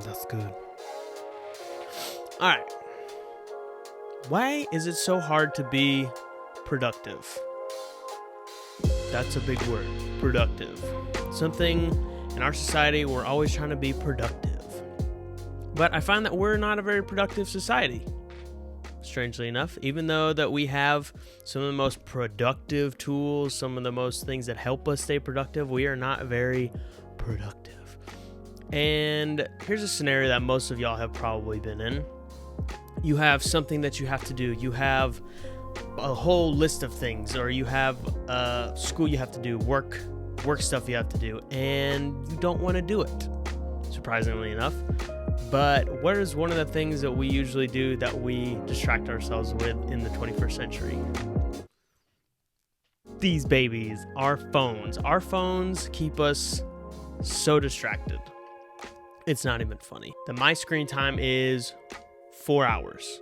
That's good. All right. Why is it so hard to be productive? That's a big word, productive. Something in our society, we're always trying to be productive. But I find that we're not a very productive society. Strangely enough, even though that we have some of the most productive tools, some of the most things that help us stay productive, we are not very productive. And here's a scenario that most of y'all have probably been in. You have something that you have to do. You have a whole list of things, or you have school you have to do, work stuff you have to do, and you don't want to do it, surprisingly enough. But what is one of the things that we usually do that we distract ourselves with in the 21st century? These babies, our phones. Our phones keep us so distracted. It's not even funny. My screen time is 4 hours.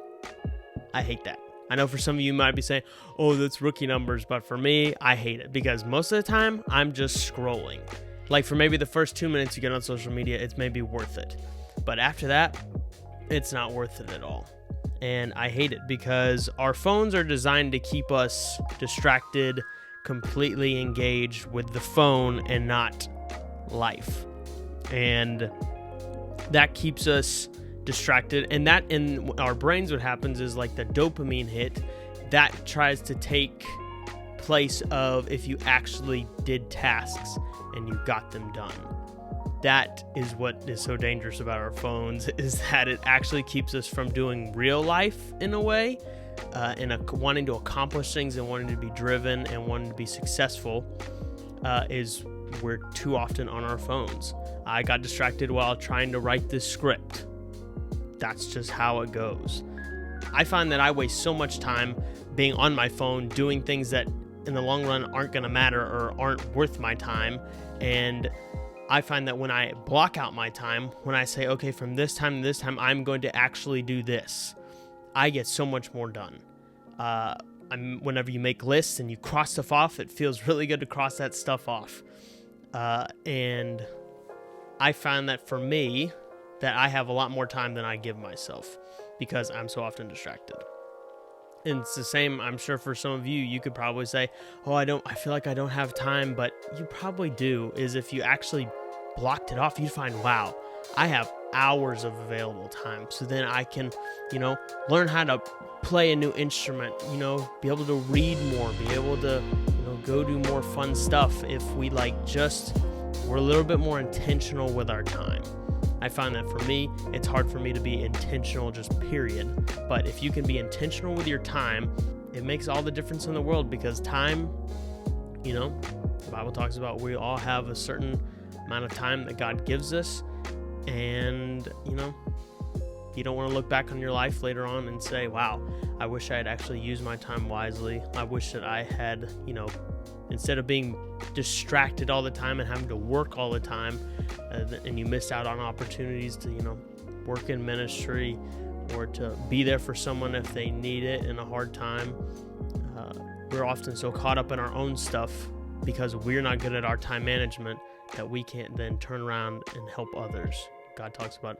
I hate that. I know for some of you might be saying, oh, that's rookie numbers. But for me, I hate it because most of the time I'm just scrolling. Like for maybe the first 2 minutes you get on social media, it's maybe worth it. But after that, it's not worth it at all. And I hate it because our phones are designed to keep us distracted, completely engaged with the phone and not life. And that keeps us distracted. And that in our brains, what happens is like the dopamine hit that tries to take place of if you actually did tasks and you got them done. That is what is so dangerous about our phones, is that it actually keeps us from doing real life in a way, wanting to accomplish things and wanting to be driven and wanting to be successful. We're too often on our phones. I got distracted while trying to write this script. That's just how it goes. I find that I waste so much time being on my phone doing things that in the long run aren't going to matter or aren't worth my time. And I find that when I block out my time, when I say, okay, from this time to this time, I'm going to actually do this, I get so much more done. Whenever you make lists and you cross stuff off, it feels really good to cross that stuff off. And I find that for me, that I have a lot more time than I give myself because I'm so often distracted. And it's the same, I'm sure for some of you, you could probably say, oh, I feel like I don't have time, but you probably do. Is if you actually blocked it off, you'd find, wow, I have hours of available time. So then I can, learn how to play a new instrument, be able to read more, be able to, go do more fun stuff if we we're a little bit more intentional with our time. I find that for me, it's hard for me to be intentional, just period. But if you can be intentional with your time, it makes all the difference in the world because time, the Bible talks about we all have a certain amount of time that God gives us. And, you don't want to look back on your life later on and say, wow, I wish I had actually used my time wisely. I wish that I had, instead of being distracted all the time and having to work all the time, and you missed out on opportunities to, work in ministry or to be there for someone if they need it in a hard time. We're often so caught up in our own stuff because we're not good at our time management that we can't then turn around and help others. God talks about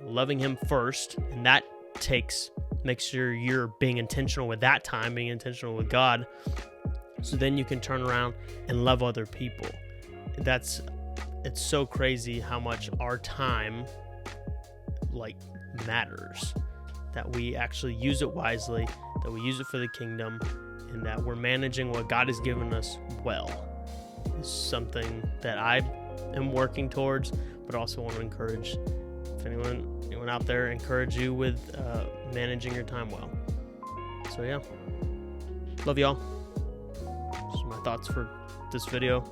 loving him first, and that make sure you're being intentional with that time, being intentional with God, so then you can turn around and love other people. It's so crazy how much our time matters, that we actually use it wisely, that we use it for the kingdom, and that we're managing what God has given us well. Is something that I am working towards, but also want to encourage, if anyone out there, encourage you with managing your time well. So yeah, love y'all. Those are my thoughts for this video.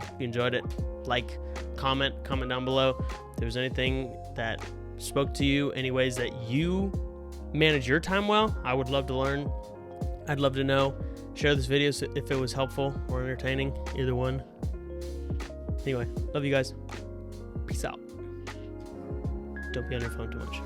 If you enjoyed it, comment down below. If there's anything that spoke to you, any ways that you manage your time well, I would love to learn. I'd love to know. Share this video if it was helpful or entertaining, either one. Anyway, love you guys. Peace out. Don't be on your phone too much.